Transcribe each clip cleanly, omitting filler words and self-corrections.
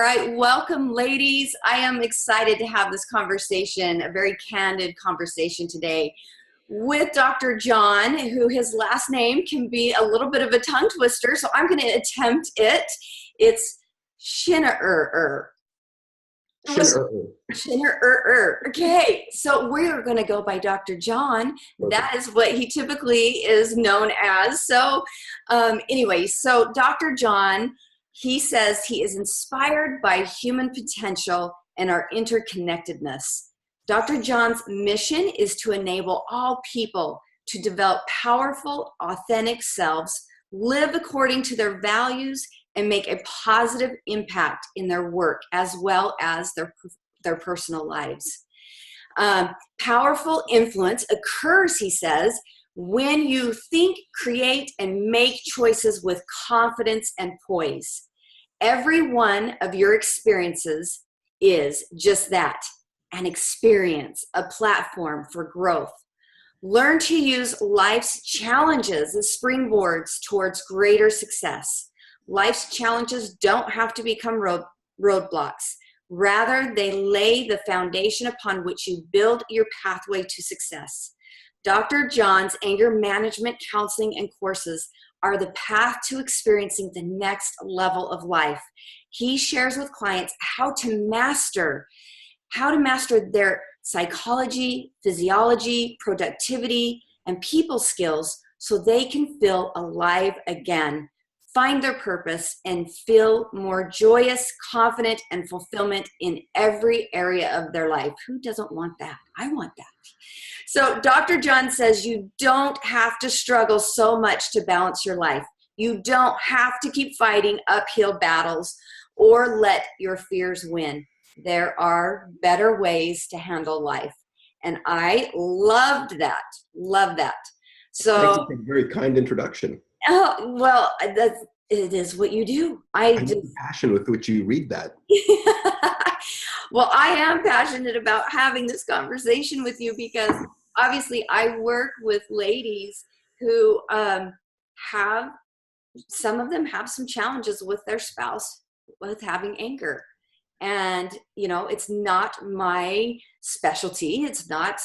right, welcome ladies. I am excited to have this conversation, a very candid conversation today with Dr. John, who his last name can be a little bit of a tongue twister, so I'm going to attempt it. It's Schinnerer. Schinnerer. Okay, so we're going to go by Dr. John. That is what he typically is known as. So anyway, so Dr. John, he says he is inspired by human potential and our interconnectedness. Dr. John's mission is to enable all people to develop powerful, authentic selves, live according to their values, and make a positive impact in their work as well as their personal lives. Powerful influence occurs, he says, when you think, create, and make choices with confidence and poise. Every one of your experiences is just that, an experience, a platform for growth. Learn to use life's challenges as springboards towards greater success. Life's challenges don't have to become roadblocks. Rather, they lay the foundation upon which you build your pathway to success. Dr. John's anger management counseling and courses are the path to experiencing the next level of life. He shares with clients how to master their psychology, physiology, productivity, and people skills so they can feel alive again, find their purpose, and feel more joyous, confident, and fulfillment in every area of their life. Who doesn't want that? I want that. So Dr. John says you don't have to struggle so much to balance your life. You don't have to keep fighting uphill battles or let your fears win. There are better ways to handle life. And I loved that. Love that. So thank you for a very kind introduction. Oh, well, it is what you do. I'm passionate with which you read that. Well, I am passionate about having this conversation with you because obviously I work with ladies who some of them have some challenges with their spouse with having anger. And, you know, it's not my specialty. It's not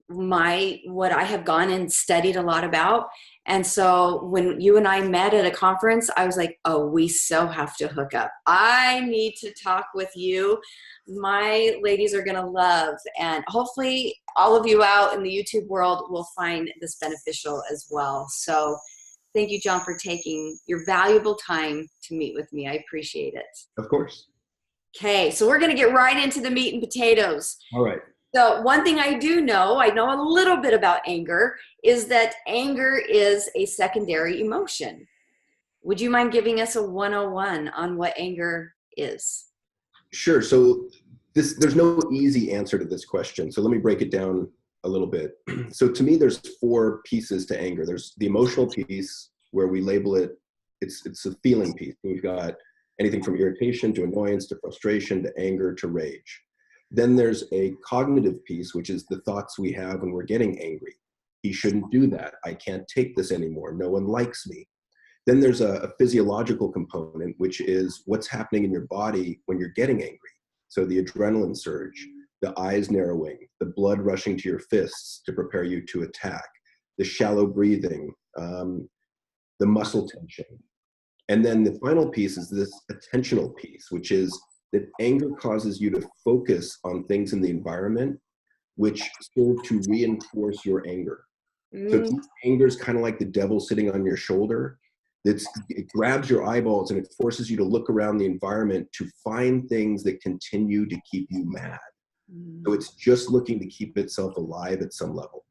what I have gone and studied a lot about. And so when you and I met at a conference, I was like, oh, we so have to hook up. I need to talk with you. My ladies are going to love, and hopefully all of you out in the YouTube world will find this beneficial as well. So thank you, John, for taking your valuable time to meet with me. I appreciate it. Of course. Okay, so we're going to get right into the meat and potatoes. All right. So one thing I know a little bit about anger, is that anger is a secondary emotion. Would you mind giving us a 101 on what anger is? Sure. So there's no easy answer to this question. So let me break it down a little bit. So to me, there's 4 pieces to anger. There's the emotional piece where we label it, it's a feeling piece. We've got anything from irritation to annoyance to frustration to anger to rage. Then there's a cognitive piece, which is the thoughts we have when we're getting angry. He shouldn't do that. I can't take this anymore. No one likes me. Then there's a physiological component, which is what's happening in your body when you're getting angry. So the adrenaline surge, the eyes narrowing, the blood rushing to your fists to prepare you to attack, the shallow breathing, the muscle tension. And then the final piece is this attentional piece, which is that anger causes you to focus on things in the environment which serve to reinforce your anger. So anger is kind of like the devil sitting on your shoulder. It grabs your eyeballs and it forces you to look around the environment to find things that continue to keep you mad. So it's just looking to keep itself alive at some level.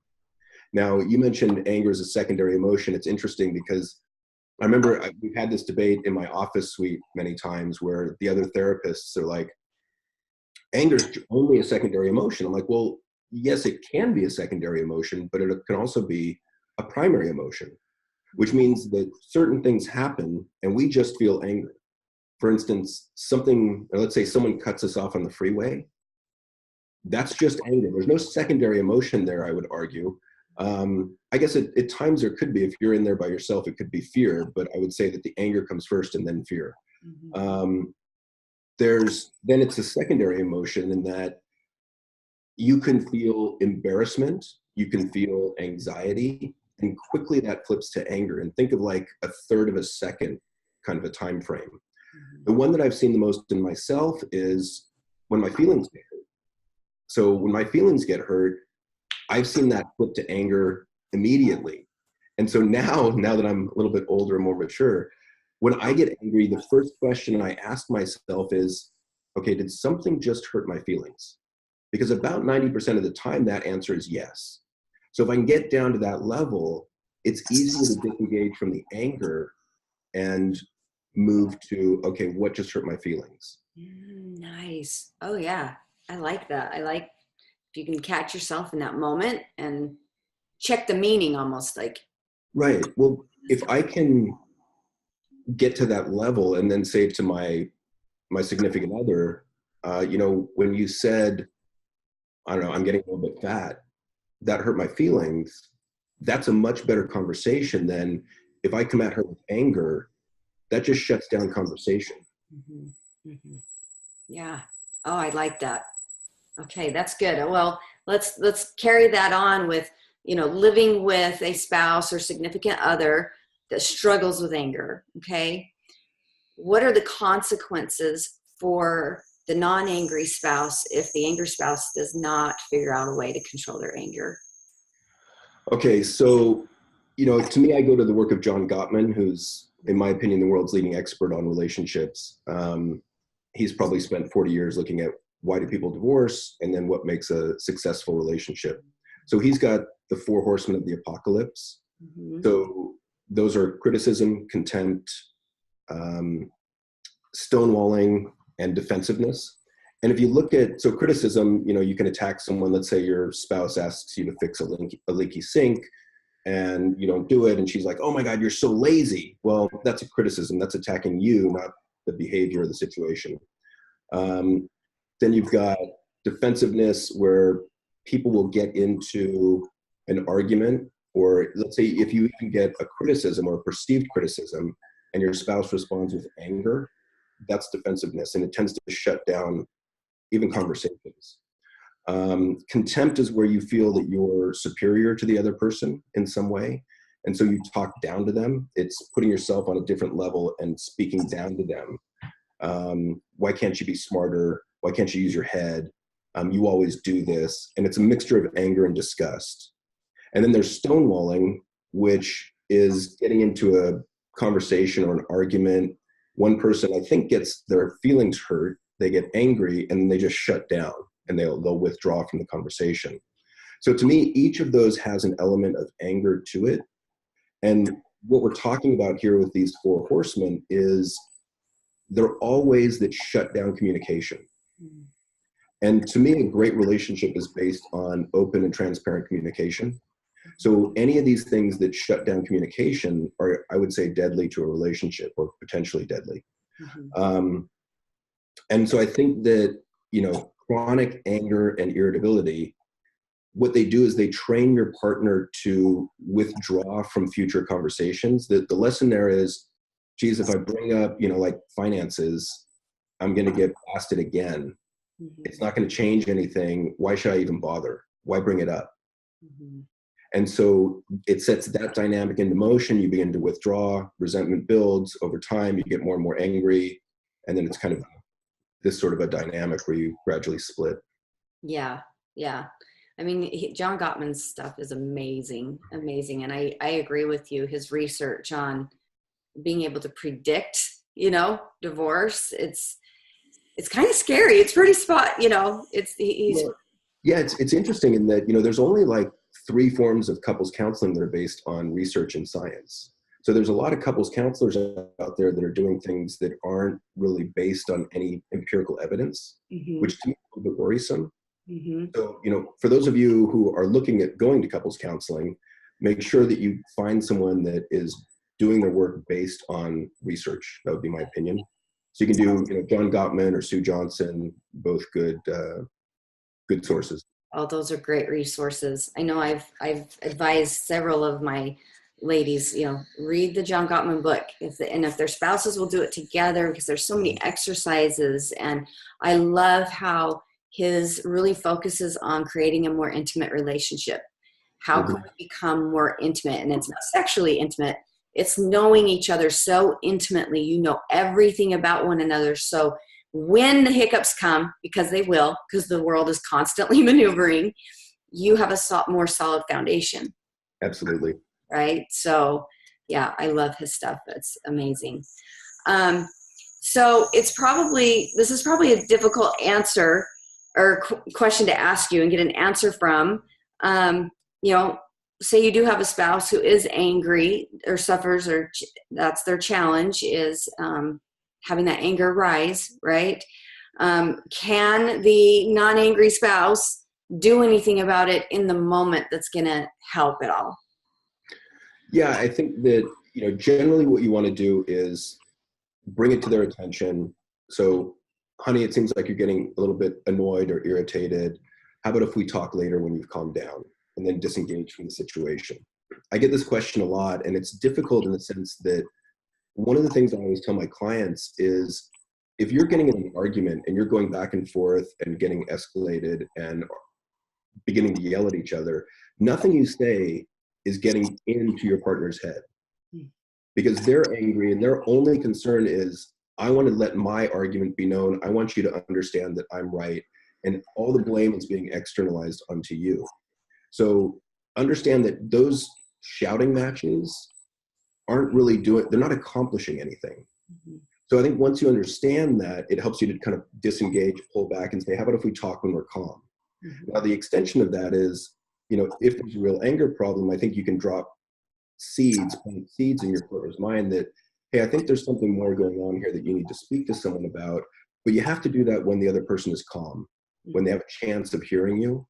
Now, you mentioned anger as a secondary emotion. It's interesting because I remember we've had this debate in my office suite many times where the other therapists are like, anger is only a secondary emotion. I'm like, well, yes, it can be a secondary emotion, but it can also be a primary emotion, which means that certain things happen and we just feel angry. For instance, let's say someone cuts us off on the freeway. That's just anger. There's no secondary emotion there, I would argue. I guess at times there could be, if you're in there by yourself, it could be fear, but I would say that the anger comes first and then fear. then it's a secondary emotion in that you can feel embarrassment, you can feel anxiety, and quickly that flips to anger. And think of like a third of a second kind of a time frame. The one that I've seen the most in myself is when my feelings get hurt. So when my feelings get hurt, I've seen that flip to anger immediately. And so now that I'm a little bit older and more mature, when I get angry, the first question I ask myself is, okay, did something just hurt my feelings? Because about 90% of the time, that answer is yes. So if I can get down to that level, it's easier to disengage from the anger and move to, okay, what just hurt my feelings? Nice. Oh yeah. I like that. I like if you can catch yourself in that moment and check the meaning almost like. Right. Well, if I can get to that level and then say to my significant other, when you said, I don't know, I'm getting a little bit fat, that hurt my feelings. That's a much better conversation than if I come at her with anger, that just shuts down conversation. Mm-hmm. Mm-hmm. Yeah. Oh, I like that. Okay, that's good. Well, let's carry that on with, living with a spouse or significant other that struggles with anger. Okay. What are the consequences for the non-angry spouse if the angry spouse does not figure out a way to control their anger? Okay, so, to me, I go to the work of John Gottman, who's, in my opinion, the world's leading expert on relationships. He's probably spent 40 years looking at why do people divorce and then what makes a successful relationship. So he's got the 4 horsemen of the apocalypse. Mm-hmm. So those are criticism, contempt, stonewalling, and defensiveness. And if you look at, so criticism, you can attack someone. Let's say your spouse asks you to fix a leaky sink and you don't do it. And she's like, oh my God, you're so lazy. Well, that's a criticism. That's attacking you, not the behavior of the situation. Then you've got defensiveness, where people will get into an argument, or let's say if you even get a criticism or a perceived criticism and your spouse responds with anger, that's defensiveness, and it tends to shut down even conversations. Contempt is where you feel that you're superior to the other person in some way, and so you talk down to them. It's putting yourself on a different level and speaking down to them. Why can't you be smarter? Why can't you use your head? You always do this. And it's a mixture of anger and disgust. And then there's stonewalling, which is getting into a conversation or an argument. One person, I think, gets their feelings hurt, they get angry, and they just shut down and they'll withdraw from the conversation. So to me, each of those has an element of anger to it. And what we're talking about here with these 4 horsemen is they're all ways that shut down communication. And to me, a great relationship is based on open and transparent communication. So any of these things that shut down communication are, I would say, deadly to a relationship, or potentially deadly. Mm-hmm. And so I think that, chronic anger and irritability, what they do is they train your partner to withdraw from future conversations. The lesson there is, geez, if I bring up, like finances, I'm going to get blasted again. Mm-hmm. It's not going to change anything. Why should I even bother? Why bring it up? Mm-hmm. And so it sets that dynamic into motion. You begin to withdraw, resentment builds over time, you get more and more angry. And then it's kind of this sort of a dynamic where you gradually split. Yeah. Yeah. I mean, John Gottman's stuff is amazing. And I agree with you. His research on being able to predict, divorce, it's kind of scary. It's pretty it's interesting in that, there's only like 3 forms of couples counseling that are based on research and science. So there's a lot of couples counselors out there that are doing things that aren't really based on any empirical evidence, mm-hmm. which to me is a little bit worrisome. Mm-hmm. So, for those of you who are looking at going to couples counseling, make sure that you find someone that is doing their work based on research. That would be my opinion. So you can do, John Gottman or Sue Johnson, both good sources. Oh, those are great resources. I know I've advised several of my ladies, read the John Gottman book. If their spouses will do it together, because there's so many exercises. And I love how his really focuses on creating a more intimate relationship. How can we become more intimate? And it's not sexually intimate. It's knowing each other so intimately. You know everything about one another. So when the hiccups come, because they will, because the world is constantly maneuvering, you have a more solid foundation. Absolutely. Right? So yeah, I love his stuff. It's amazing. So this is probably a difficult answer or question to ask you and get an answer from. Say you do have a spouse who is angry or suffers, or that's their challenge, is having that anger rise, right? Can the non-angry spouse do anything about it in the moment that's going to help at all? Yeah, I think that, generally what you want to do is bring it to their attention. So, honey, it seems like you're getting a little bit annoyed or irritated. How about if we talk later when you've calmed down, and then disengage from the situation? I get this question a lot, and it's difficult in the sense that one of the things I always tell my clients is, if you're getting in an argument and you're going back and forth and getting escalated and beginning to yell at each other, nothing you say is getting into your partner's head, because they're angry and their only concern is, I want to let my argument be known. I want you to understand that I'm right. And all the blame is being externalized onto you. So understand that those shouting matches aren't really they're not accomplishing anything. So I think once you understand that, it helps you to kind of disengage, pull back, and say, how about if we talk when we're calm? Now, the extension of that is, if there's a real anger problem, I think you can plant seeds in your partner's mind that, hey, I think there's something more going on here that you need to speak to someone about. But you have to do that when the other person is calm, when they have a chance of hearing you.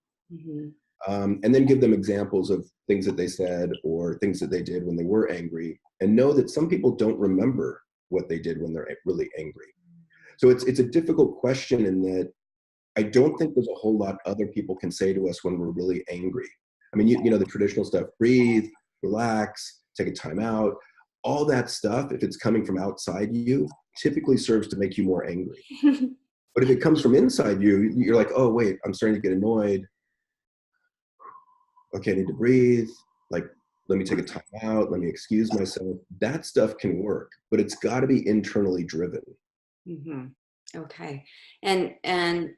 And then give them examples of things that they said or things that they did when they were angry, and know that some people don't remember what they did when they're really angry. So it's a difficult question in that I don't think there's a whole lot other people can say to us when we're really angry. I mean, the traditional stuff, breathe, relax, take a time out, all that stuff, if it's coming from outside you, typically serves to make you more angry. But if it comes from inside you, you're like, oh, wait, I'm starting to get annoyed. Okay, I need to breathe. Like, let me take a time out. Let me excuse myself. That stuff can work, but it's got to be internally driven. Okay. And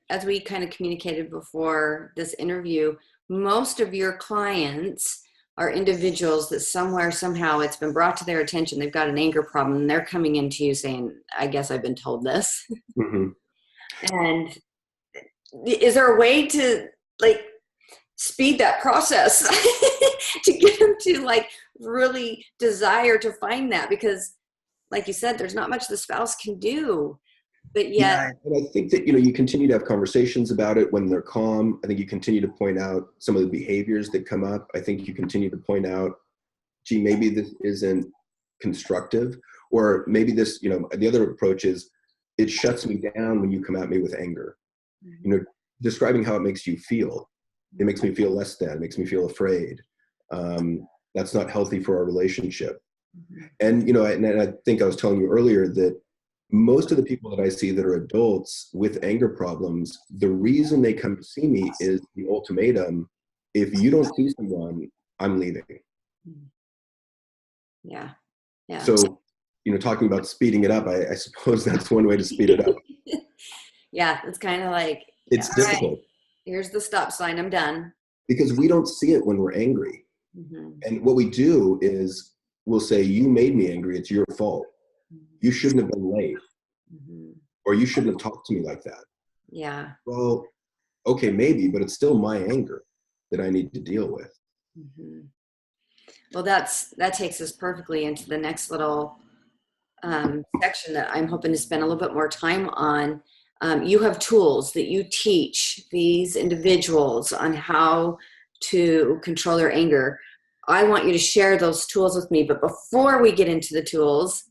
as we kind of communicated before this interview, most of your clients are individuals that somehow it's been brought to their attention. They've got an anger problem, and they're coming into you saying, I guess I've been told this. And is there a way to speed that process to get them to really desire to find that? Because like you said, there's not much the spouse can do, but yet. Yeah, and I think that, you continue to have conversations about it when they're calm. I think you continue to point out some of the behaviors that come up. I think you continue to point out, gee, maybe this isn't constructive, or maybe this, the other approach is, it shuts me down when you come at me with anger. Describing how it makes you feel. It makes me feel less than, it makes me feel afraid. That's not healthy for our relationship. And, and I think I was telling you earlier that most of the people that I see that are adults with anger problems, the reason they come to see me is the ultimatum: if you don't see someone, I'm leaving. Yeah. So, talking about speeding it up, I suppose that's one way to speed it up. Yeah, it's kind of like, it's difficult. Right, here's the stop sign, I'm done. Because we don't see it when we're angry. And what we do is we'll say, you made me angry, it's your fault. You shouldn't have been late. Or you shouldn't have talked to me like that. Yeah. Well, okay, maybe, but it's still my anger that I need to deal with. Well, that takes us perfectly into the next little section that I'm hoping to spend a little bit more time on. You have tools that you teach these individuals on how to control their anger. I want you to share those tools with me. But before we get into the tools,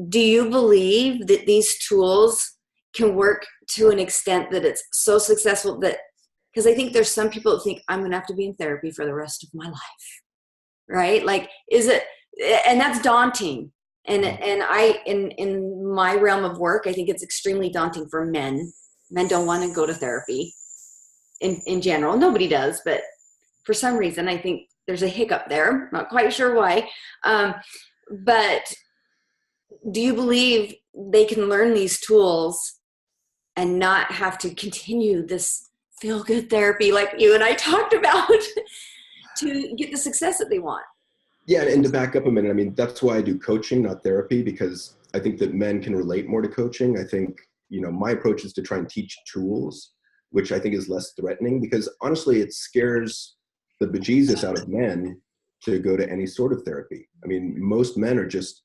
do you believe that these tools can work to an extent that it's so successful that, because I think there's some people that think, I'm going to have to be in therapy for the rest of my life. right? Like, is it, and that's daunting. And in my realm of work, I think it's extremely daunting for men. Men don't want to go to therapy in general. Nobody does, but for some reason, I think there's a hiccup there. Not quite sure why. But do you believe they can learn these tools and not have to continue this feel-good therapy like you and I talked about to get the success that they want? Yeah, and to back up a minute, I mean, that's why I do coaching, not therapy, because I think that men can relate more to coaching. I think, my approach is to try and teach tools, which I think is less threatening, because honestly, it scares the bejesus out of men to go to any sort of therapy. I mean, most men are just,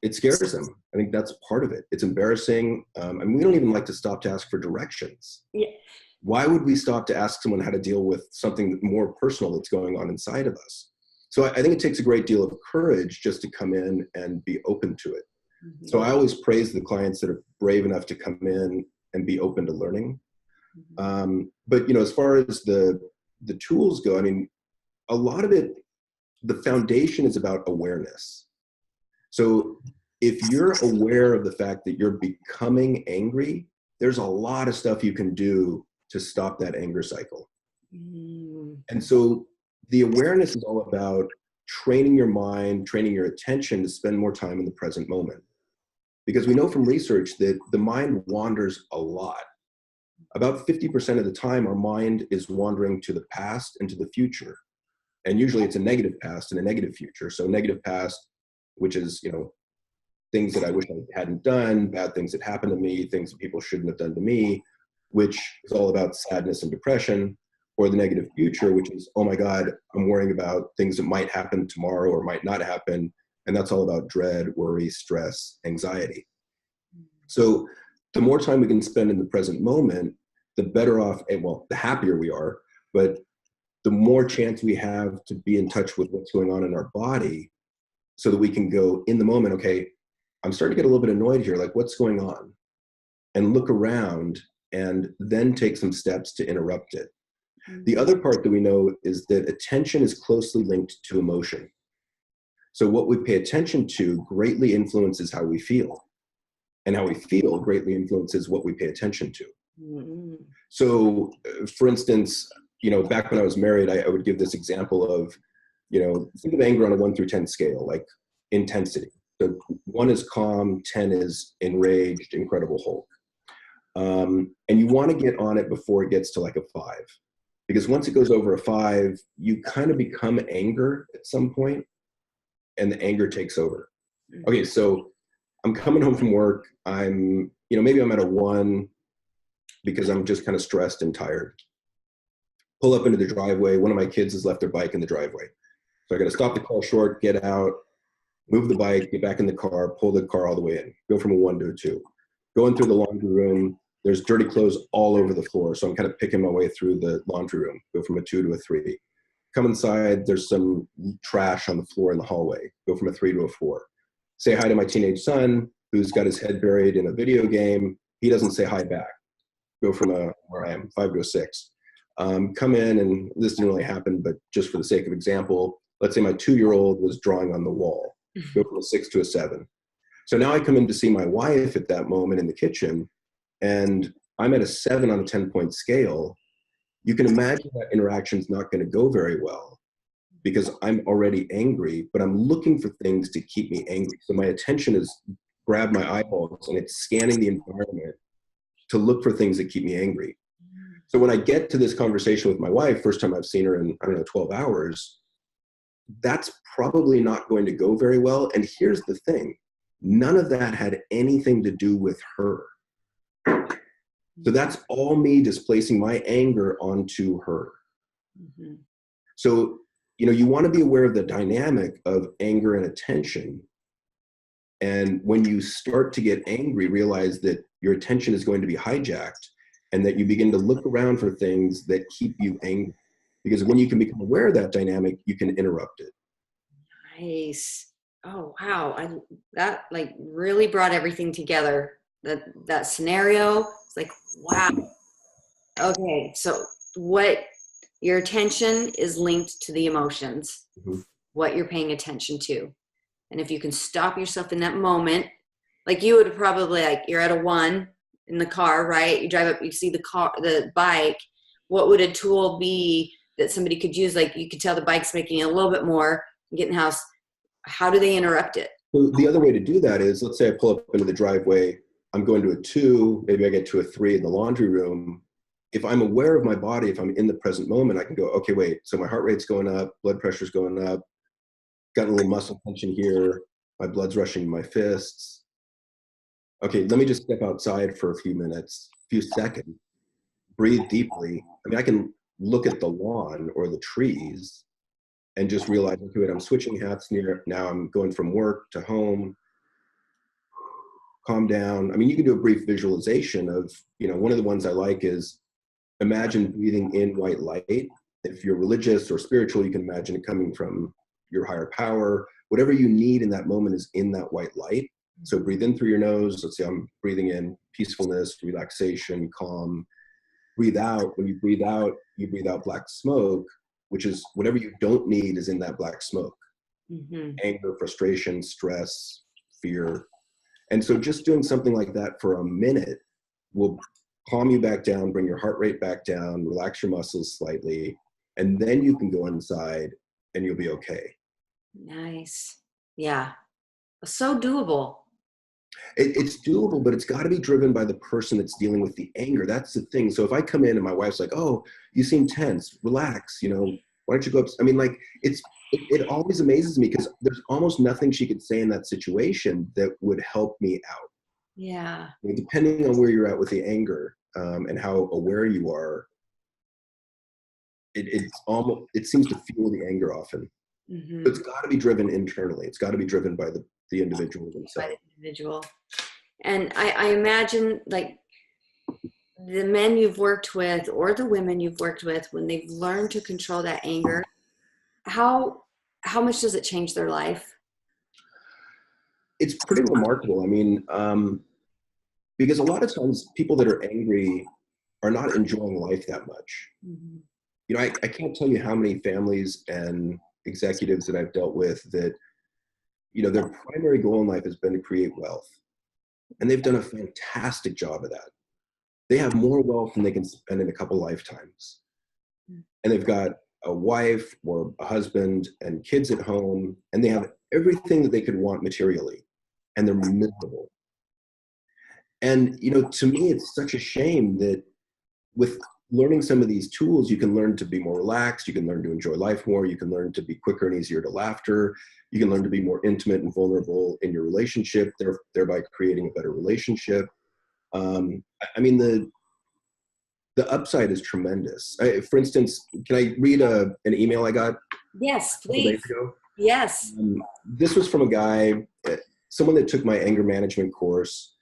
it scares them. I think that's part of it. It's embarrassing. And we don't even like to stop to ask for directions. Yeah. Why would we stop to ask someone how to deal with something more personal that's going on inside of us? So I think it takes a great deal of courage just to come in and be open to it. Mm-hmm. So I always praise the clients that are brave enough to come in and be open to learning. Mm-hmm. But as far as the tools go, I mean, a lot of it, the foundation is about awareness. So if you're aware of the fact that you're becoming angry, there's a lot of stuff you can do to stop that anger cycle. Mm. And so the awareness is all about training your mind, training your attention to spend more time in the present moment. Because we know from research that the mind wanders a lot. About 50% of the time, our mind is wandering to the past and to the future. And usually it's a negative past and a negative future. So negative past, which is, things that I wish I hadn't done, bad things that happened to me, things that people shouldn't have done to me, which is all about sadness and depression. Or the negative future, which is, oh my God, I'm worrying about things that might happen tomorrow or might not happen. And that's all about dread, worry, stress, anxiety. So the more time we can spend in the present moment, the better off, well, the happier we are, but the more chance we have to be in touch with what's going on in our body so that we can go in the moment, okay, I'm starting to get a little bit annoyed here, like what's going on? And look around and then take some steps to interrupt it. The other part that we know is that attention is closely linked to emotion. So what we pay attention to greatly influences how we feel. And how we feel greatly influences what we pay attention to. Mm-hmm. So, for instance, back when I was married, I would give this example of, think of anger on a 1 through 10 scale, like intensity. So 1 is calm, 10 is enraged, Incredible Hulk. And you want to get on it before it gets to like a 5. Because once it goes over a 5, you kind of become anger at some point, and the anger takes over. Okay, so I'm coming home from work. I'm, maybe I'm at a 1 because I'm just kind of stressed and tired. Pull up into the driveway. One of my kids has left their bike in the driveway. So I got to stop the car short, get out, move the bike, get back in the car, pull the car all the way in, go from a 1 to a 2. Going through the laundry room, there's dirty clothes all over the floor. So I'm kind of picking my way through the laundry room, go from a 2 to a 3. Come inside, there's some trash on the floor in the hallway, go from a 3 to a 4. Say hi to my teenage son, who's got his head buried in a video game. He doesn't say hi back. Go from where I am, 5 to a 6. Come in, and this didn't really happen, but just for the sake of example, let's say my 2-year-old was drawing on the wall. Go from a 6 to a 7. So now I come in to see my wife at that moment in the kitchen, and I'm at a 7 on a 10-point scale. You can imagine that interaction's not going to go very well because I'm already angry, but I'm looking for things to keep me angry. So my attention is grabbed my eyeballs and it's scanning the environment to look for things that keep me angry. So when I get to this conversation with my wife, first time I've seen her in, 12 hours, that's probably not going to go very well. And here's the thing, none of that had anything to do with her. So that's all me displacing my anger onto her. Mm-hmm. So, you want to be aware of the dynamic of anger and attention. And when you start to get angry, realize that your attention is going to be hijacked and that you begin to look around for things that keep you angry. Because when you can become aware of that dynamic, you can interrupt it. Nice. Oh, wow. That really brought everything together. That scenario, it's like, wow. Okay. So what Your attention is linked to the emotions, Mhm. what you're paying attention to. And if you can stop yourself in that moment, like you would probably, like, you're at a 1 in the car, right? You drive up, you see the bike. What would a tool be that somebody could use? Like, you could tell the bike's making a little bit more and get in the house. How do they interrupt it? So the other way to do that is, let's say I pull up into the driveway, I'm going to a 2, maybe I get to a 3 in the laundry room. If I'm aware of my body, if I'm in the present moment, I can go, okay, wait, so my heart rate's going up, blood pressure's going up, got a little muscle tension here, my blood's rushing to my fists. Okay, let me just step outside for a few minutes, few seconds, breathe deeply. I mean, I can look at the lawn or the trees and just realize, okay, wait, I'm switching hats near, now I'm going from work to home, calm down. I mean, you can do a brief visualization of, one of the ones I like is imagine breathing in white light. If you're religious or spiritual, you can imagine it coming from your higher power. Whatever you need in that moment is in that white light. So breathe in through your nose. Let's say I'm breathing in peacefulness, relaxation, calm. Breathe out. When you breathe out black smoke, which is whatever you don't need is in that black smoke. Mm-hmm. Anger, frustration, stress, fear. And so just doing something like that for a minute will calm you back down, bring your heart rate back down, relax your muscles slightly, and then you can go inside and you'll be okay. Nice. Yeah. So doable. It's doable, but it's got to be driven by the person that's dealing with the anger. That's the thing. So if I come in and my wife's like, oh, you seem tense, relax, why don't you go up? I mean, like, it always amazes me because there's almost nothing she could say in that situation that would help me out. Yeah. Depending on where you're at with the anger and how aware you are, it seems to fuel the anger often. Mm-hmm. But it's got to be driven internally. It's got to be driven by the individual By themselves. the individual. And I imagine, like, the men you've worked with or the women you've worked with, when they've learned to control that anger, how much does it change their life? It's pretty remarkable. I mean, because a lot of times people that are angry are not enjoying life that much. Mm-hmm. I can't tell you how many families and executives that I've dealt with that, their primary goal in life has been to create wealth. And they've done a fantastic job of that. They have more wealth than they can spend in a couple lifetimes. And they've got a wife or a husband and kids at home, and they have everything that they could want materially, and they're miserable. And, to me, it's such a shame that with learning some of these tools, you can learn to be more relaxed. You can learn to enjoy life more. You can learn to be quicker and easier to laughter. You can learn to be more intimate and vulnerable in your relationship, thereby creating a better relationship. I mean, the upside is tremendous. For instance, can I read an email I got Yes, a couple please. days ago? Yes. This was from a guy, someone that took my anger management course.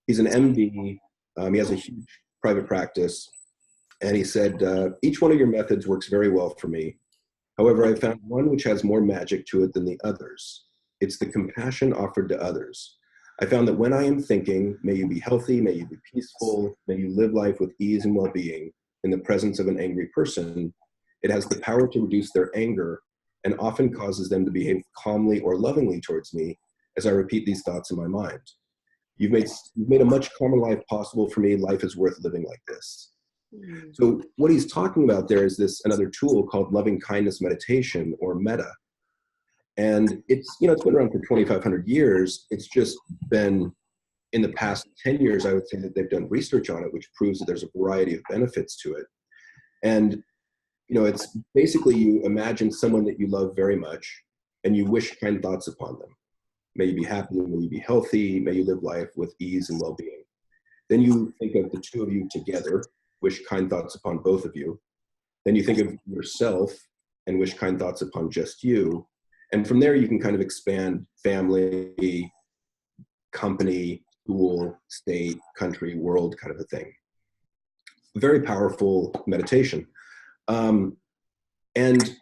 He's an MD. He has a huge private practice. And he said, each one of your methods works very well for me. However, I found one which has more magic to it than the others. It's the compassion offered to others. I found that when I am thinking, may you be healthy, may you be peaceful, may you live life with ease and well-being in the presence of an angry person, it has the power to reduce their anger and often causes them to behave calmly or lovingly towards me as I repeat these thoughts in my mind. You've made a much calmer life possible for me. Life is worth living like this. So what he's talking about there is another tool called loving kindness meditation, or metta. And it's been around for 2,500 years. It's just been in the past 10 years, I would say that they've done research on it, which proves that there's a variety of benefits to it. And, it's basically you imagine someone that you love very much and you wish kind thoughts upon them. May you be happy, may you be healthy, may you live life with ease and well-being. Then you think of the two of you together, wish kind thoughts upon both of you. Then you think of yourself and wish kind thoughts upon just you. And from there, you can kind of expand family, company, school, state, country, world kind of a thing. Very powerful meditation. And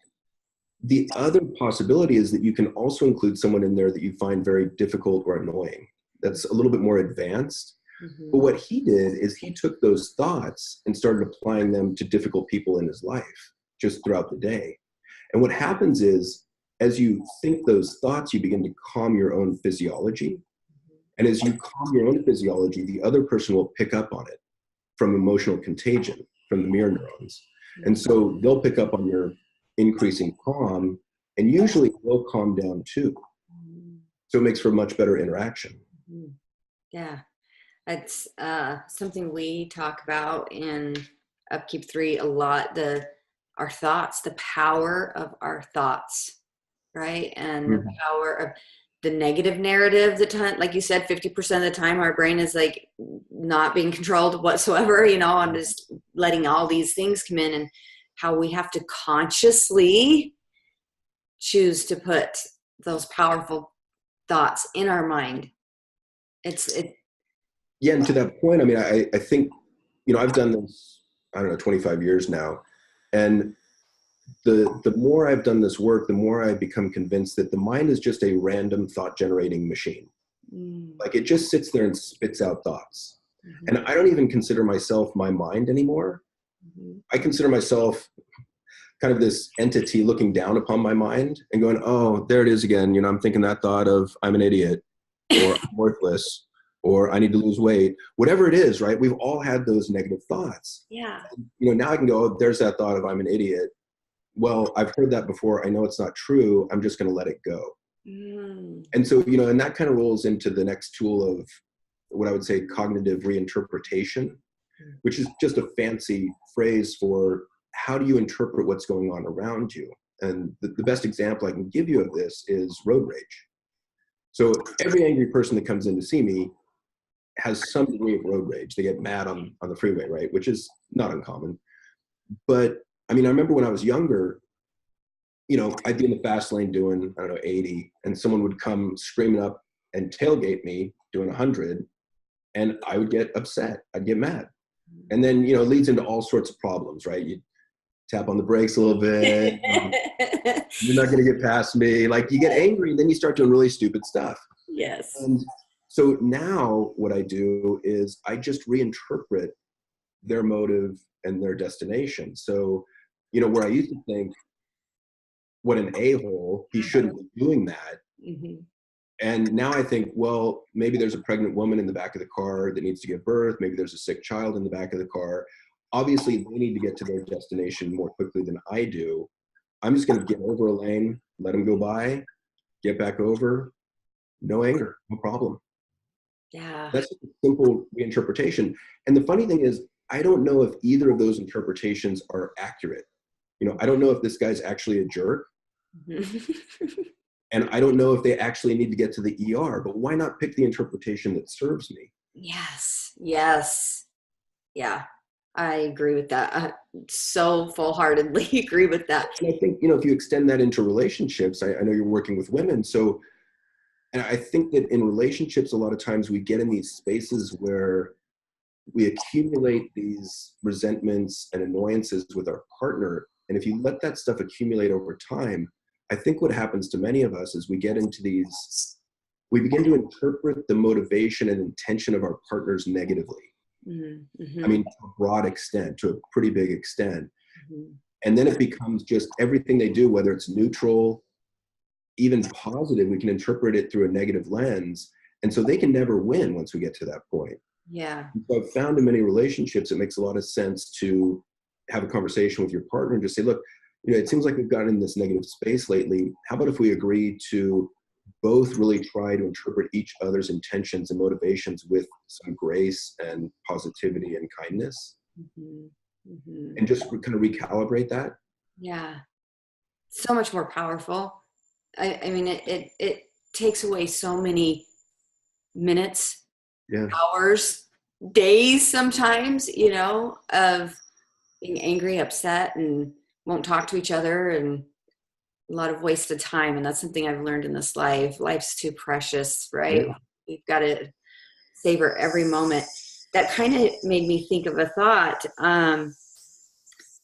the other possibility is that you can also include someone in there that you find very difficult or annoying. That's a little bit more advanced. Mm-hmm. But what he did is he took those thoughts and started applying them to difficult people in his life, just throughout the day. And what happens is, as you think those thoughts, you begin to calm your own physiology. And as you calm your own physiology, the other person will pick up on it from emotional contagion, from the mirror neurons. And so they'll pick up on your increasing calm, and usually they'll calm down too. So it makes for a much better interaction. Yeah. It's something we talk about in Upkeep 3 a lot, our thoughts, the power of our thoughts, right? And the power of the negative narrative, like you said, 50% of the time our brain is like not being controlled whatsoever, I'm just letting all these things come in, and how we have to consciously choose to put those powerful thoughts in our mind. Yeah, and to that point, I mean, I think, I've done this, 25 years now. And the more I've done this work, the more I become convinced that the mind is just a random thought generating machine. Like it just sits there and spits out thoughts. And I don't even consider myself my mind anymore. I consider myself kind of this entity looking down upon my mind and going, oh, there it is again. I'm thinking that thought of I'm an idiot, or I'm worthless, or I need to lose weight, whatever it is, right? We've all had those negative thoughts. Yeah. Now I can go, oh, there's that thought of I'm an idiot. Well, I've heard that before. I know it's not true. I'm just going to let it go. And so, and that kind of rolls into the next tool of what I would say cognitive reinterpretation, which is just a fancy phrase for how do you interpret what's going on around you? And the best example I can give you of this is road rage. So every angry person that comes in to see me has some degree of road rage. They get mad on the freeway, right? Which is not uncommon. But I mean, I remember when I was younger, I'd be in the fast lane doing, 80, and someone would come screaming up and tailgate me doing 100, and I would get upset. I'd get mad. And then, it leads into all sorts of problems, right? You tap on the brakes a little bit. You're not going to get past me. Like you get angry, and then you start doing really stupid stuff. Yes. And so now what I do is I just reinterpret their motive and their destination. So, where I used to think, what an a-hole, he shouldn't be doing that. And now I think, well, maybe there's a pregnant woman in the back of the car that needs to give birth. Maybe there's a sick child in the back of the car. Obviously, they need to get to their destination more quickly than I do. I'm just going to get over a lane, let them go by, get back over, no anger, no problem. Yeah. That's a simple reinterpretation. And the funny thing is, I don't know if either of those interpretations are accurate. I don't know if this guy's actually a jerk. And I don't know if they actually need to get to the ER, but why not pick the interpretation that serves me? Yes. Yes. Yeah. I agree with that. I so full-heartedly agree with that. And I think, if you extend that into relationships, I know you're working with women. So, and I think that in relationships, a lot of times we get in these spaces where we accumulate these resentments and annoyances with our partner. And if you let that stuff accumulate over time, I think what happens to many of us is we begin to interpret the motivation and intention of our partners negatively. I mean, to a broad extent, to a pretty big extent. And then it becomes just everything they do, whether it's neutral, even positive, we can interpret it through a negative lens. And so they can never win once we get to that point. Yeah. So I've found in many relationships, it makes a lot of sense to have a conversation with your partner and just say, look, it seems like we've gotten in this negative space lately. How about if we agree to both really try to interpret each other's intentions and motivations with some grace and positivity and kindness, and just kind of recalibrate that? Yeah. So much more powerful. I mean, it takes away so many minutes, hours, days sometimes, of being angry, upset, and won't talk to each other, and a lot of wasted time. And that's something I've learned in this life. Life's too precious, right? We've got to savor every moment. That kind of made me think of a thought.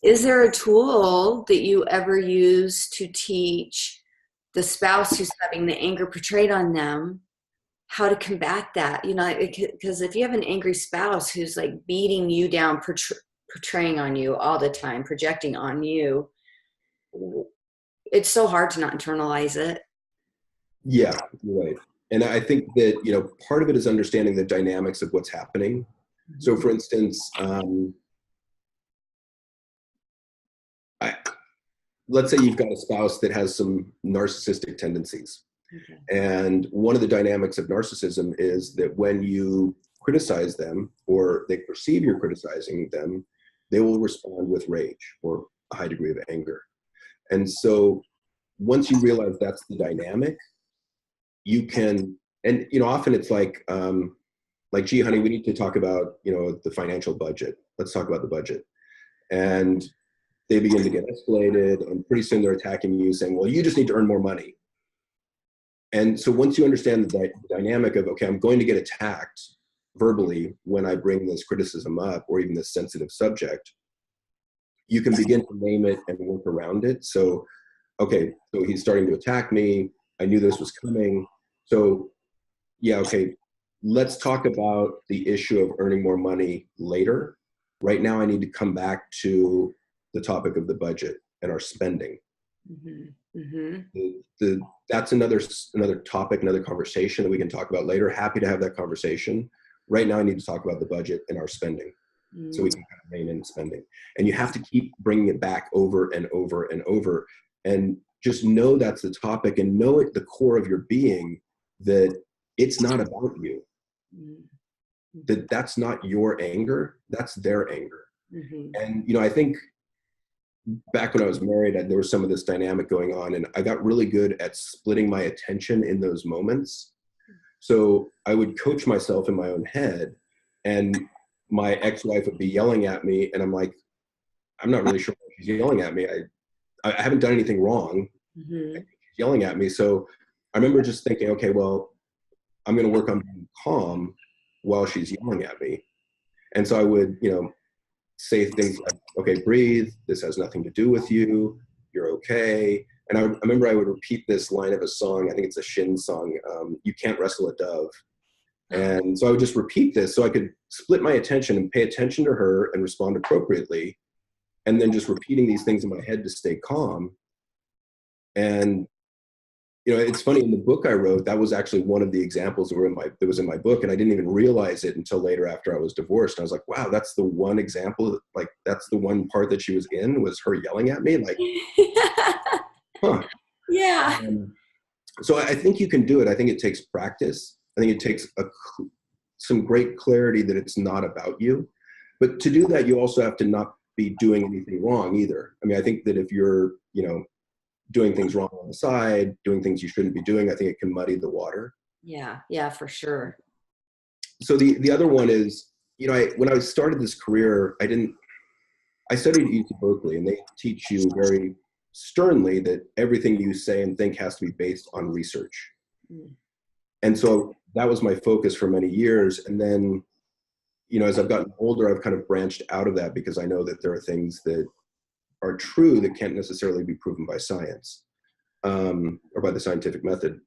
Is there a tool that you ever use to teach the spouse who's having the anger portrayed on them how to combat that? Because if you have an angry spouse who's like beating you down, portraying on you all the time, projecting on you, it's so hard to not internalize it. Yeah, you're right. And I think that, part of it is understanding the dynamics of what's happening. So for instance, let's say you've got a spouse that has some narcissistic tendencies. Okay. And one of the dynamics of narcissism is that when you criticize them or they perceive you're criticizing them, they will respond with rage or a high degree of anger. And so once you realize that's the dynamic, you can, and often it's like, gee, honey, we need to talk about, the financial budget. Let's talk about the budget. And they begin to get escalated, and pretty soon they're attacking you saying, well, you just need to earn more money. And so once you understand the dynamic of, okay, I'm going to get attacked verbally when I bring this criticism up or even this sensitive subject, you can begin to name it and work around it. So, okay, so he's starting to attack me. I knew this was coming. So yeah, okay, let's talk about the issue of earning more money later. Right now, I need to come back to the topic of the budget and our spending. Mm-hmm. Mm-hmm. That's another topic, another conversation that we can talk about later. Happy to have that conversation. Right now, I need to talk about the budget and our spending. Mm-hmm. So we can kind of rein in spending. And you have to keep bringing it back over and over and over. And just know that's the topic, and know at the core of your being that it's not about you. Mm-hmm. That's not your anger, that's their anger. Mm-hmm. And, I think back when I was married, there was some of this dynamic going on, and I got really good at splitting my attention in those moments. So I would coach myself in my own head, and my ex-wife would be yelling at me, and I'm like, I'm not really sure why she's yelling at me. I haven't done anything wrong. Mm-hmm. She's yelling at me. So I remember just thinking, okay, well, I'm going to work on being calm while she's yelling at me. And so I would, say things like, okay, breathe. This has nothing to do with you. You're okay. And I remember I would repeat this line of a song. I think it's a Shin song. You can't wrestle a dove. And so I would just repeat this so I could split my attention and pay attention to her and respond appropriately. And then just repeating these things in my head to stay calm. And, it's funny, in the book I wrote, that was actually one of the examples that was in my book. And I didn't even realize it until later after I was divorced. I was like, wow, that's the one example, like that's the one part that she was in, was her yelling at me. Like, huh. Yeah. So I think you can do it. I think it takes practice. I think it takes some great clarity that it's not about you. But to do that, you also have to not be doing anything wrong either. I mean, I think that if you're, doing things wrong on the side, doing things you shouldn't be doing, I think it can muddy the water. Yeah, for sure. So the other one is, when I started this career, I studied at UC Berkeley, and they teach you very sternly that everything you say and think has to be based on research. Mm. And so that was my focus for many years. And then, as I've gotten older, I've kind of branched out of that, because I know that there are things that are true that can't necessarily be proven by science, or by the scientific method.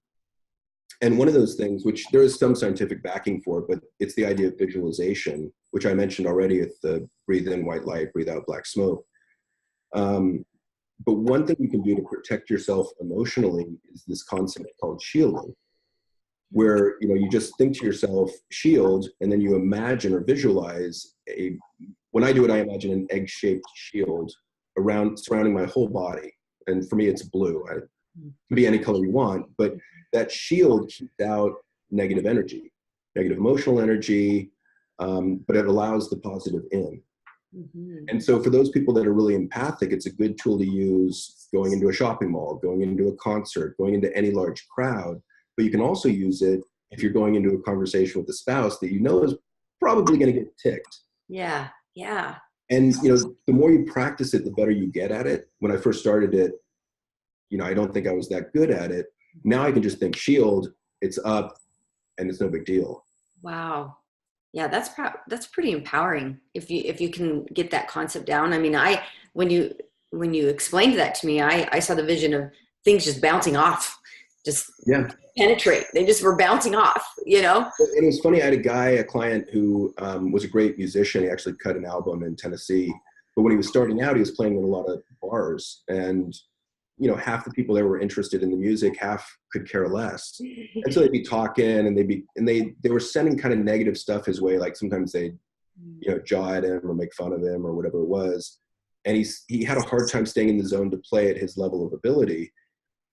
And one of those things, which there is some scientific backing for, but it's the idea of visualization, which I mentioned already with the breathe in white light, breathe out black smoke. But one thing you can do to protect yourself emotionally is this concept called shielding, where you just think to yourself, shield, and then you imagine or visualize when I do it, I imagine an egg-shaped shield surrounding my whole body. And for me, it's blue. It can be any color you want, but that shield keeps out negative energy, negative emotional energy, but it allows the positive in. Mm-hmm. And so for those people that are really empathic, it's a good tool to use going into a shopping mall, going into a concert, going into any large crowd. But you can also use it if you're going into a conversation with a spouse that is probably going to get ticked. Yeah. And, the more you practice it, the better you get at it. When I first started it, I don't think I was that good at it. Now I can just think shield, it's up, and it's no big deal. Wow. Yeah, that's pretty empowering if you can get that concept down. I mean, when you explained that to me, I saw the vision of things just bouncing off, just penetrate. They just were bouncing off, And it was funny. I had a client who was a great musician. He actually cut an album in Tennessee. But when he was starting out, he was playing in a lot of bars. And half the people there were interested in the music, half could care less. And so they'd be talking, and they were sending kind of negative stuff his way. Like sometimes they'd, jaw at him or make fun of him or whatever it was. And he had a hard time staying in the zone to play at his level of ability.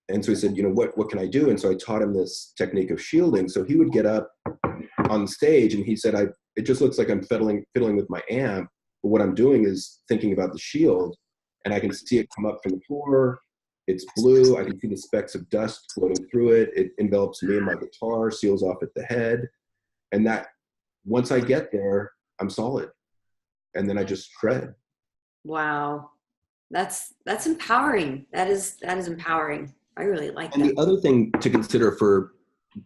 And so he said, what can I do? And so I taught him this technique of shielding. So he would get up on stage and he said, it just looks like I'm fiddling with my amp. But what I'm doing is thinking about the shield, and I can see it come up from the floor. It's blue. I can see the specks of dust floating through it. It envelops me and my guitar, seals off at the head. And that once I get there, I'm solid. And then I just shred. Wow. That's empowering. That is empowering. I really like that. And the other thing to consider for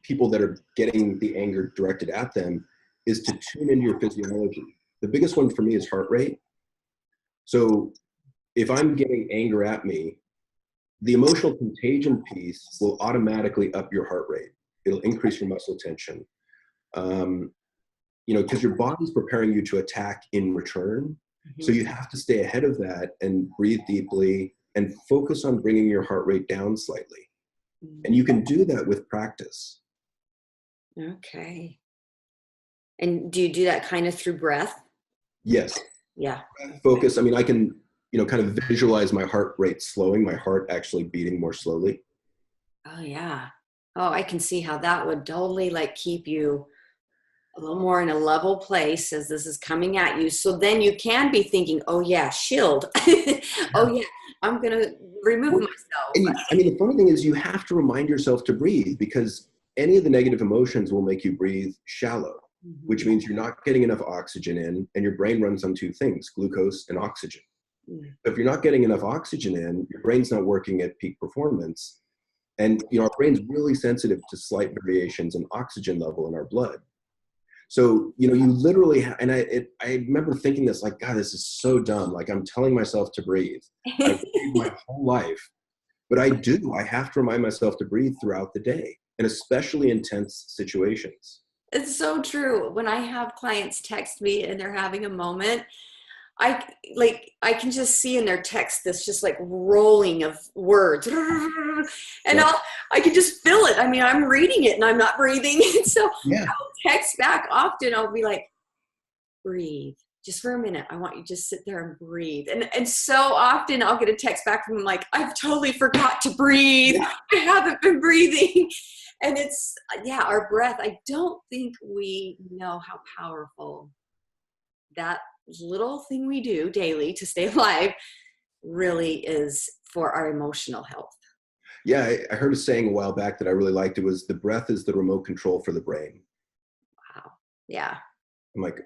people that are getting the anger directed at them is to tune into your physiology. The biggest one for me is heart rate. So if I'm getting anger at me, the emotional contagion piece will automatically up your heart rate. It'll increase your muscle tension. Because your body's preparing you to attack in return. Mm-hmm. So you have to stay ahead of that and breathe deeply and focus on bringing your heart rate down slightly. Mm-hmm. And you can do that with practice. Okay. And do you do that kind of through breath? Yes. Yeah. Focus. I mean, I can, kind of visualize my heart rate slowing, my heart actually beating more slowly. Oh, yeah. Oh, I can see how that would totally keep you a little more in a level place as this is coming at you. So then you can be thinking, oh yeah, shield. Oh yeah, I'm going to remove myself. And the funny thing is you have to remind yourself to breathe, because any of the negative emotions will make you breathe shallow, mm-hmm. which means you're not getting enough oxygen in, and your brain runs on two things, glucose and oxygen. Mm-hmm. If you're not getting enough oxygen in, your brain's not working at peak performance. And, our brain's really sensitive to slight variations in oxygen level in our blood. So, you literally, and I remember thinking this, God, this is so dumb. I'm telling myself to breathe. I've breathed my whole life, but I have to remind myself to breathe throughout the day, and especially in tense situations. It's so true. When I have clients text me and they're having a moment, I can just see in their text this just rolling of words, and yeah. I can just feel it. I mean, I'm reading it and I'm not breathing. So yeah. I'll text back often. I'll be like, breathe just for a minute. I want you to just sit there and breathe. And so often I'll get a text back from them I've totally forgot to breathe. Yeah. I haven't been breathing. And it's, our breath. I don't think we know how powerful that little thing we do daily to stay alive really is for our emotional health. Yeah, I heard a saying a while back that I really liked. It was, the breath is the remote control for the brain. Wow. Yeah. I'm like,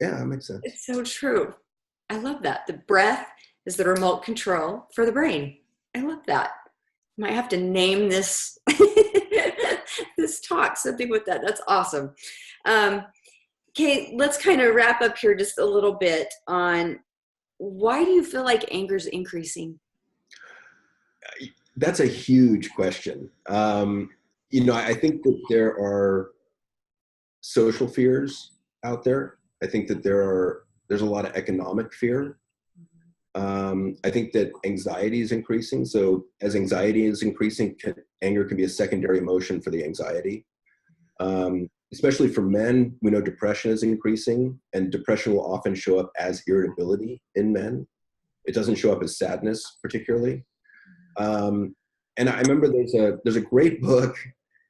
yeah, that makes sense. It's so true. I love that. The breath is the remote control for the brain. I love that. I might have to name this this talk something with that. That's awesome. Okay, let's kind of wrap up here just a little bit on, why do you feel like anger is increasing? That's a huge question. I think that there are social fears out there. I think that there's a lot of economic fear. I think that anxiety is increasing. So as anxiety is increasing, anger can be a secondary emotion for the anxiety. Especially for men, we know depression is increasing, and depression will often show up as irritability in men. It doesn't show up as sadness particularly. And I remember there's a great book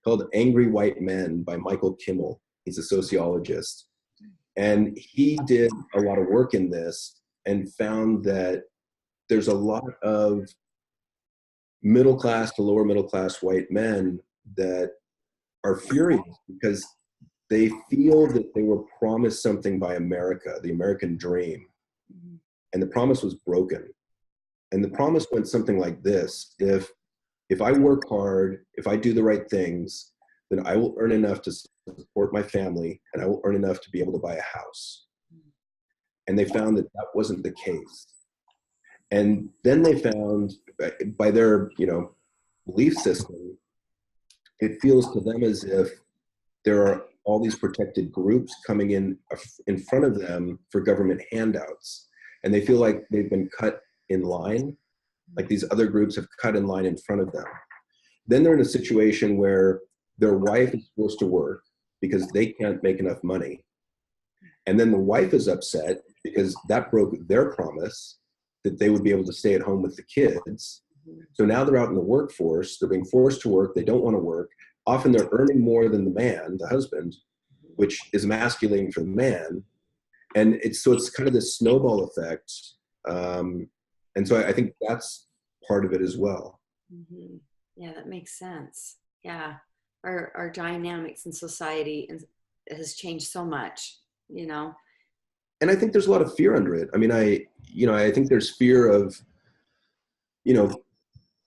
called Angry White Men by Michael Kimmel. He's a sociologist. And he did a lot of work in this and found that there's a lot of middle class to lower middle class white men that are furious because they feel that they were promised something by America, the American dream, and the promise was broken. And the promise went something like this: if I work hard, if I do the right things, then I will earn enough to support my family, and I will earn enough to be able to buy a house. And they found that that wasn't the case. And then they found, by their belief system, it feels to them as if there are all these protected groups coming in front of them for government handouts. And they feel like they've been cut in line. Like these other groups have cut in line in front of them. Then they're in a situation where their wife is forced to work because they can't make enough money. And then the wife is upset because that broke their promise that they would be able to stay at home with the kids. So now they're out in the workforce, they're being forced to work, they don't want to work. Often they're earning more than the man, the husband, which is emasculating for the man. And it's kind of this snowball effect. And so I think that's part of it as well. Mm-hmm. Yeah, that makes sense. Yeah. Our dynamics in society has changed so much, you know. And I think there's a lot of fear under it. I mean, I think there's fear of,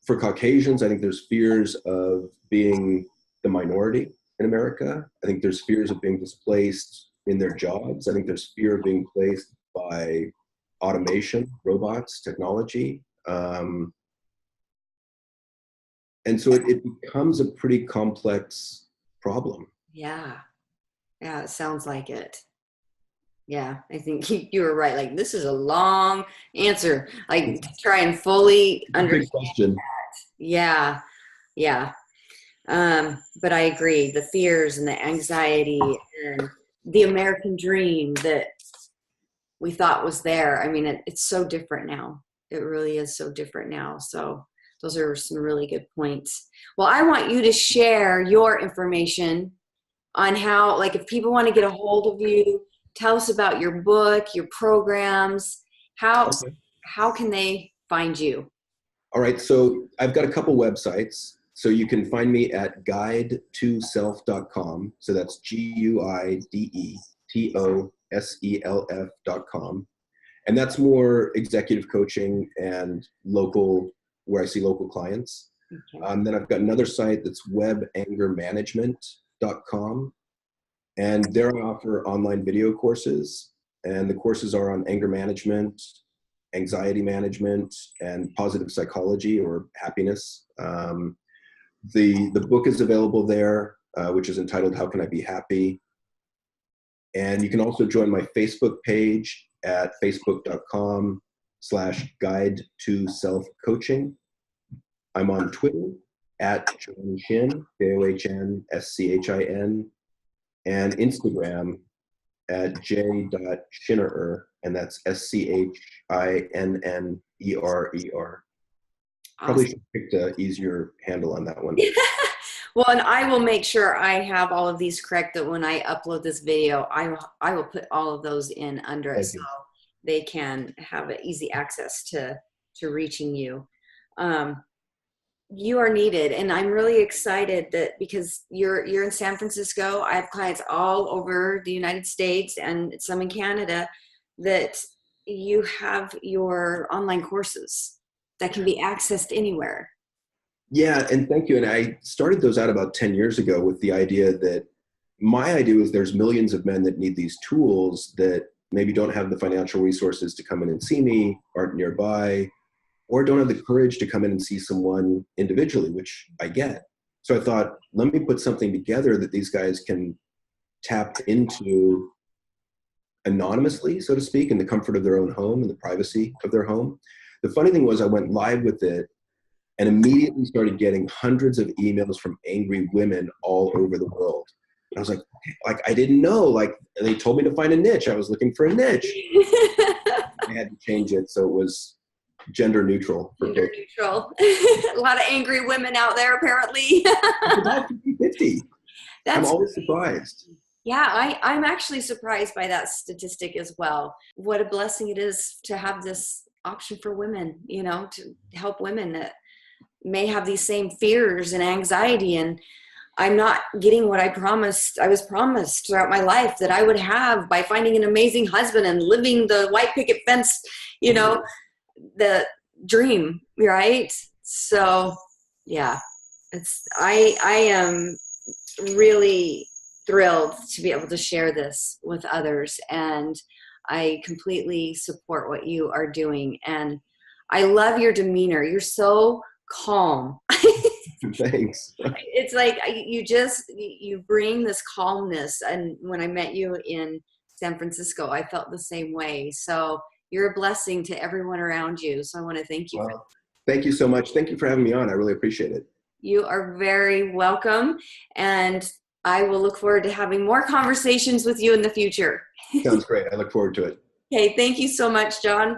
for Caucasians, I think there's fears of being the minority in America. I think there's fears of being displaced in their jobs. I think there's fear of being placed by automation, robots, technology. And so it becomes a pretty complex problem. Yeah. Yeah, it sounds like it. Yeah, I think you were right. Like, this is a long answer. Like, to try and fully understand. Big question. Yeah, yeah. But I agree. The fears and the anxiety and the American dream that we thought was there. I mean, it's so different now. It really is so different now. So those are some really good points. Well, I want you to share your information on how, like, if people want to get a hold of you, tell us about your book, your programs. How can they find you? All right. So I've got a couple websites. So you can find me at GuideToSelf.com. So that's GuideToSelf.com. And that's more executive coaching and local, where I see local clients. Okay. Then I've got another site that's WebAngerManagement.com. And there I offer online video courses. And the courses are on anger management, anxiety management, and positive psychology or happiness. The book is available there, which is entitled How Can I Be Happy? And you can also join my Facebook page at facebook.com/GuideToSelfCoaching. I'm on Twitter at John Shin, JohnSchin, and Instagram at j.Schinnerer, and that's SCHINNERER. Probably should have picked an easier handle on that one. Well, and I will make sure I have all of these correct, that when I upload this video, I will put all of those in under it, so they can have easy access to reaching you. You are needed, and I'm really excited that because you're in San Francisco. I have clients all over the United States and some in Canada, that you have your online courses that can be accessed anywhere. Yeah, and thank you. And I started those out about 10 years ago with the idea that my idea was there's millions of men that need these tools that maybe don't have the financial resources to come in and see me, aren't nearby, or don't have the courage to come in and see someone individually, which I get. So I thought, let me put something together that these guys can tap into anonymously, so to speak, in the comfort of their own home and the privacy of their home. The funny thing was I went live with it and immediately started getting hundreds of emails from angry women all over the world. And I was like, I didn't know, like, they told me to find a niche. I was looking for a niche. I had to change it. So it was gender neutral. Gender neutral. A lot of angry women out there, apparently. It's about 50-50. I'm always surprised. Yeah, I'm actually surprised by that statistic as well. What a blessing it is to have this option for women, to help women that may have these same fears and anxiety. And I'm not getting what I was promised throughout my life that I would have by finding an amazing husband and living the white picket fence, the dream, right? So yeah, I am really thrilled to be able to share this with others, and I completely support what you are doing, and I love your demeanor. You're so calm. Thanks. It's like you bring this calmness, and when I met you in San Francisco, I felt the same way. So you're a blessing to everyone around you. So I want to thank you for that. Thank you so much. Thank you for having me on. I really appreciate it. You are very welcome. And I will look forward to having more conversations with you in the future. Sounds great. I look forward to it. Okay, thank you so much, John.